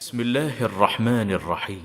بسم الله الرحمن الرحيم.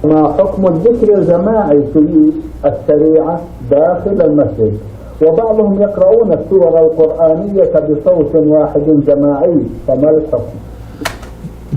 ما حكم الذكر الجماعي في الشريعة داخل المسجد؟ وبعضهم يقرؤون السور القرآنية بصوت واحد جماعي، فما الحكم؟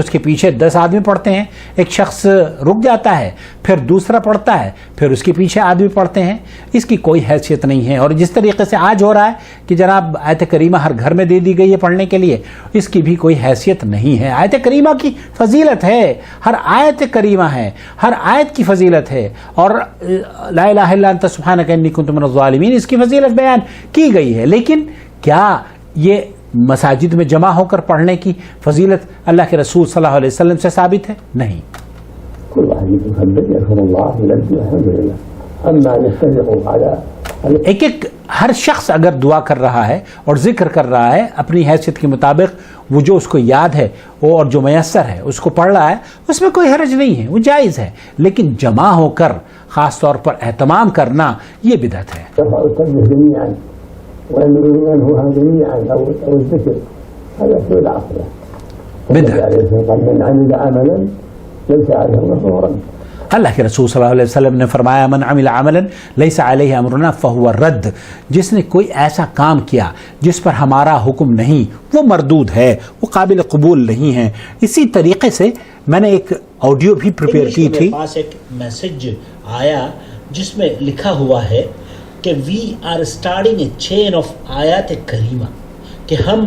اس کے پیچھے 10 آدمی پڑھتے ہیں، ایک شخص رک جاتا ہے، پھر دوسرا پڑھتا ہے، پھر اس کے پیچھے آدمی پڑھتے ہیں، اس کی کوئی حیثیت نہیں ہے۔ اور جس طریقے سے آج ہو رہا ہے کہ جناب آیت کریمہ ہر گھر میں دے دی گئی ہے پڑھنے کے لیے، اس کی بھی کوئی حیثیت نہیں ہے۔ آیت کریمہ کی فضیلت ہے، ہر آیت کریمہ ہے، ہر آیت کی فضیلت ہے، اور لا الہ الا انت سبحانک انی کنت من الظالمین اس کی فضیلت بیان کی گئی ہے۔ لیکن کیا یہ مساجد میں جمع ہو کر پڑھنے کی فضیلت اللہ کے رسول صلی اللہ علیہ وسلم سے ثابت ہے؟ نہیں۔ ایک ہر شخص اگر دعا کر رہا ہے اور ذکر کر رہا ہے اپنی حیثیت کے مطابق، وہ جو اس کو یاد ہے وہ اور جو میسر ہے اس کو پڑھ رہا ہے، اس میں کوئی حرج نہیں ہے، وہ جائز ہے۔ لیکن جمع ہو کر خاص طور پر اہتمام کرنا یہ بدعت ہے۔ اللہ کے رسول صلی اللہ علیہ وسلم نے فرمایا من عمل عملا لیس علیہ امرنا فہو رد، جس نے کوئی ایسا کام کیا جس پر ہمارا حکم نہیں، وہ مردود ہے، وہ قابل قبول نہیں ہے۔ اسی طریقے سے میں نے ایک آڈیو بھی پریپیئر کی تھی، میرے پاس ایک میسج آیا جس میں لکھا ہوا ہے کہ we are starting a chain of آیات کریمہ، کہ ہم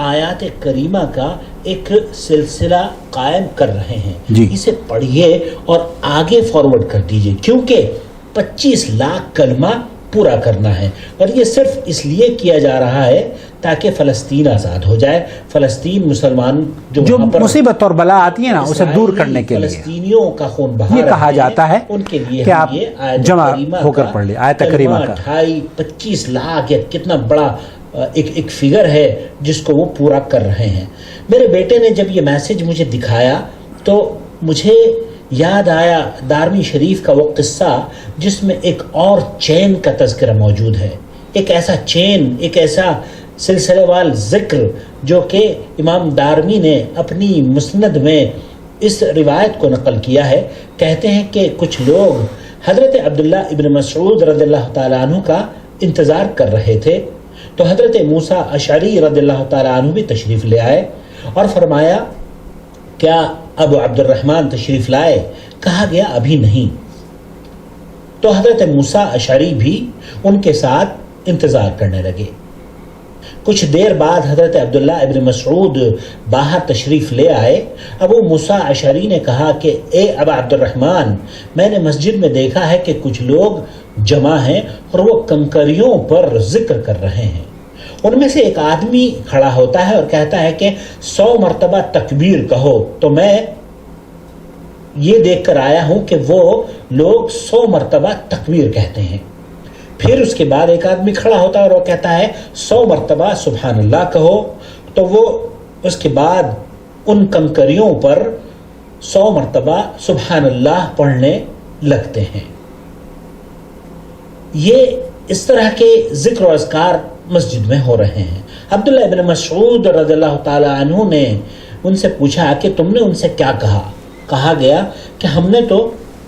آیات کریمہ کا ایک سلسلہ قائم کر رہے ہیں، اسے پڑھیے اور آگے فارورڈ کر دیجئے، کیونکہ 25 لاکھ کلمہ پورا کرنا ہے، اور یہ صرف اس لیے کیا جا رہا ہے تاکہ فلسطین آزاد ہو جائے، فلسطین مسلمان جو مصیبت اور بلا آتی ہے نا اسے دور کرنے کے لیے فلسطینیوں کا خون بہا یہ کہا جاتا ہے ان کے لیے کہ آپ جمع ہو کر پڑھ لیں آیت کریمہ کا 25 لاکھ یا کتنا بڑا ایک فگر ہے جس کو وہ پورا کر رہے ہیں۔ میرے بیٹے نے جب یہ میسج مجھے دکھایا تو مجھے یاد آیا دارمی شریف کا وہ قصہ جس میں ایک اور چین کا تذکرہ موجود ہے، ایک ایسا چین، ایک ایسا سلسلہ وال ذکر جو کہ امام دارمی نے اپنی مسند میں اس روایت کو نقل کیا ہے۔ کہتے ہیں کہ کچھ لوگ حضرت عبداللہ ابن مسعود رضی اللہ تعالیٰ عنہ کا انتظار کر رہے تھے، تو حضرت موسیٰ اشعری رضی اللہ تعالیٰ عنہ بھی تشریف لے آئے اور فرمایا کیا ابو عبد الرحمن تشریف لائے؟ کہا گیا ابھی نہیں۔ تو حضرت موسیٰ اشعری بھی ان کے ساتھ انتظار کرنے لگے۔ کچھ دیر بعد حضرت عبداللہ ابن مسعود باہر تشریف لے آئے۔ ابو موسیٰ اشعری نے کہا کہ اے ابا عبد الرحمن، میں نے مسجد میں دیکھا ہے کہ کچھ لوگ جمع ہیں اور وہ کنکریوں پر ذکر کر رہے ہیں۔ ان میں سے ایک آدمی کھڑا ہوتا ہے اور کہتا ہے کہ 100 مرتبہ تکبیر کہو، تو میں یہ دیکھ کر آیا ہوں کہ وہ لوگ 100 مرتبہ تکبیر کہتے ہیں۔ پھر اس کے بعد ایک آدمی کھڑا ہوتا ہے اور وہ کہتا ہے 100 مرتبہ سبحان اللہ کہو، تو وہ اس کے بعد ان کنکریوں پر 100 مرتبہ سبحان اللہ پڑھنے لگتے ہیں۔ یہ اس طرح کے ذکر و اذکار مسجد میں ہو رہے ہیں۔ عبداللہ ابن مسعود رضی اللہ تعالی عنہ نے ان سے پوچھا کہ تم نے ان سے کیا کہا؟ کہا گیا کہ ہم نے تو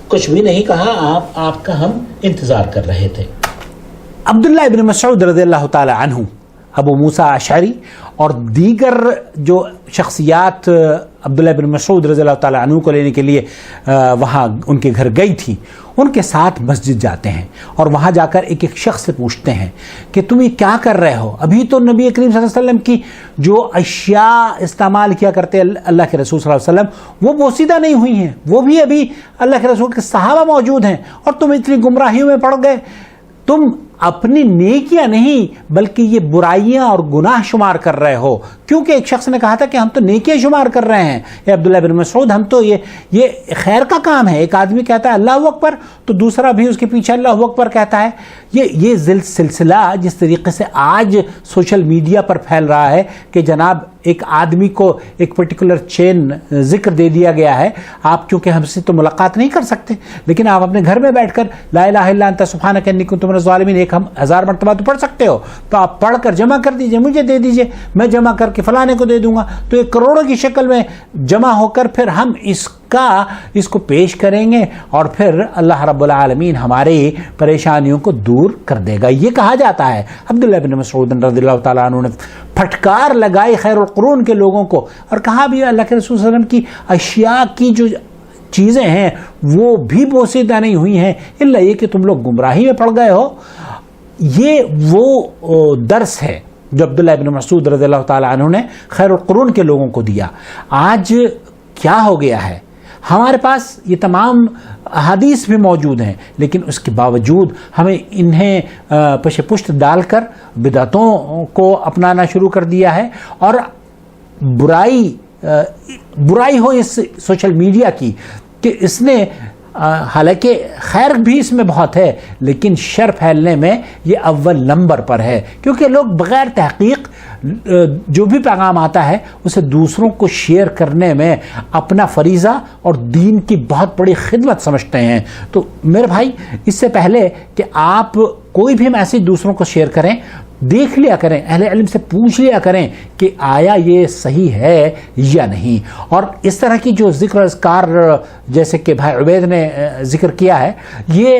کچھ بھی نہیں کہا، آپ کا ہم انتظار کر رہے تھے۔ عبداللہ ابن مسعود رضی اللہ تعالی عنہ، ابو موسیٰ اشعری اور دیگر جو شخصیات عبداللہ ابن مسعود رضی اللہ تعالی عنہ کو لینے کے لیے وہاں ان کے گھر گئی تھی، ان کے ساتھ مسجد جاتے ہیں اور وہاں جا کر ایک ایک شخص سے پوچھتے ہیں کہ تم یہ کیا کر رہے ہو؟ ابھی تو نبی کریم صلی اللہ علیہ وسلم کی جو اشیاء استعمال کیا کرتے اللہ کے رسول صلی اللہ علیہ وسلم وہ بوسیدہ نہیں ہوئی ہیں، وہ بھی ابھی اللہ کے رسول کے صحابہ موجود ہیں، اور تم اتنی گمراہیوں میں پڑ گئے۔ تم اپنی نیکیاں نہیں بلکہ یہ برائیاں اور گناہ شمار کر رہے ہو، کیونکہ ایک شخص نے کہا تھا کہ ہم تو نیکیاں شمار کر رہے ہیں اے عبداللہ بن مسعود، ہم تو یہ خیر کا کام ہے۔ ایک آدمی کہتا ہے اللہ اکبر تو دوسرا بھی اس کے پیچھے اللہ اکبر کہتا ہے۔ یہ سلسلہ جس طریقے سے آج سوشل میڈیا پر پھیل رہا ہے کہ جناب ایک آدمی کو ایک پرٹیکولر چین ذکر دے دیا گیا ہے، آپ چونکہ ہم سے تو ملاقات نہیں کر سکتے لیکن آپ اپنے گھر میں بیٹھ کر لا الہ الا انت سبحانک انی کنت من الظالمین ایک ہم 1000 مرتبہ تو پڑھ سکتے ہو، تو آپ پڑھ کر جمع کر دیجئے، مجھے دے دیجئے، میں جمع کر کے فلانے کو دے دوں گا، تو ایک کروڑوں کی شکل میں جمع ہو کر پھر ہم اس کا اس کو پیش کریں گے اور پھر اللہ رب العالمین ہماری پریشانیوں کو دور کر دے گا. یہ کہا جاتا ہے. عبداللہ بن مسعود رضی اللہ تعالیٰ عنہ نے پھٹکار لگائی خیر القرون کے لوگوں کو اور کہا بھی اللہ کے رسول صلی اللہ علیہ وسلم کی اشیاء کی جو چیزیں ہیں وہ بھی بوسیدہ نہیں ہوئی ہیں الا یہ کہ تم لوگ گمراہی میں پڑ گئے ہو. یہ وہ درس ہے جو عبداللہ ابن مسعود رضی اللہ تعالیٰ عنہ نے خیر القرون کے لوگوں کو دیا. آج کیا ہو گیا ہے؟ ہمارے پاس یہ تمام احادیث بھی موجود ہیں لیکن اس کے باوجود ہمیں انہیں پش پشت ڈال کر بدعتوں کو اپنانا شروع کر دیا ہے اور برائی ہو اس سوشل میڈیا کی کہ اس نے حالانکہ خیر بھی اس میں بہت ہے لیکن شر پھیلنے میں یہ اول نمبر پر ہے کیونکہ لوگ بغیر تحقیق جو بھی پیغام آتا ہے اسے دوسروں کو شیئر کرنے میں اپنا فریضہ اور دین کی بہت بڑی خدمت سمجھتے ہیں. تو میرے بھائی اس سے پہلے کہ آپ کوئی بھی میسج دوسروں کو شیئر کریں دیکھ لیا کریں, اہل علم سے پوچھ لیا کریں کہ آیا یہ صحیح ہے یا نہیں. اور اس طرح کی جو ذکر اذکار جیسے کہ بھائی عبید نے ذکر کیا ہے یہ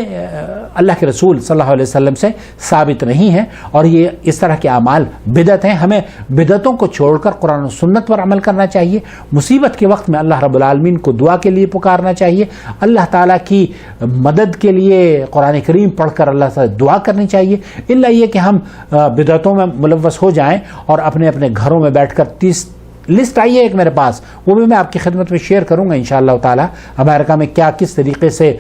اللہ کے رسول صلی اللہ علیہ وسلم سے ثابت نہیں ہے اور یہ اس طرح کے اعمال بدعت ہیں. ہمیں بدعتوں کو چھوڑ کر قرآن و سنت پر عمل کرنا چاہیے. مصیبت کے وقت میں اللہ رب العالمین کو دعا کے لیے پکارنا چاہیے. اللہ تعالیٰ کی مدد کے لیے قرآن کریم پڑھ کر اللہ سے دعا کرنی چاہیے. الا یہ کہ ہم بدعتوں میں ملوث ہو جائیں اور اپنے اپنے گھروں میں بیٹھ کر 30 لسٹ آئی ہے ایک میرے پاس, وہ بھی میں آپ کی خدمت میں شیئر کروں گا انشاءاللہ تعالی. امریکہ میں کیا کس طریقے سے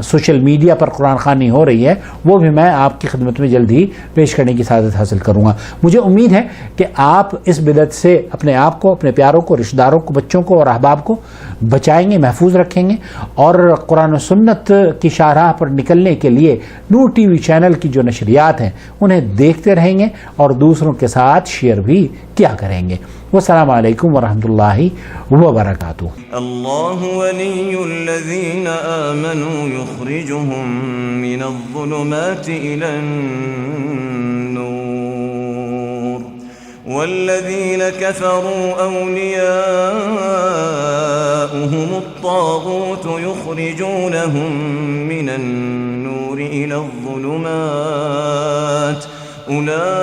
سوشل میڈیا پر قرآن خوانی ہو رہی ہے وہ بھی میں آپ کی خدمت میں جلد ہی پیش کرنے کی سعادت حاصل کروں گا. مجھے امید ہے کہ آپ اس بدعت سے اپنے آپ کو, اپنے پیاروں کو, رشتہ داروں کو, بچوں کو اور احباب کو بچائیں گے, محفوظ رکھیں گے اور قرآن و سنت کی شاہراہ پر نکلنے کے لیے نور ٹی وی چینل کی جو نشریات ہیں انہیں دیکھتے رہیں گے اور دوسروں کے ساتھ شیئر بھی کیا کریں گے. والسلام علیکم ورحمۃ اللہ وبرکاتہ. اللہ ولی الذین آمنوا یخرجهم من الظلمات الى النور والذین كفروا اولیاؤهم الطاغوت یخرجونهم من النور الى الظلمات أولئك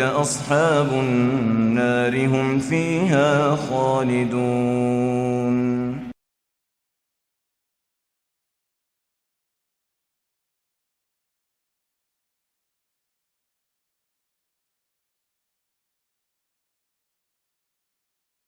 أصحاب النار هم فيها خالدون.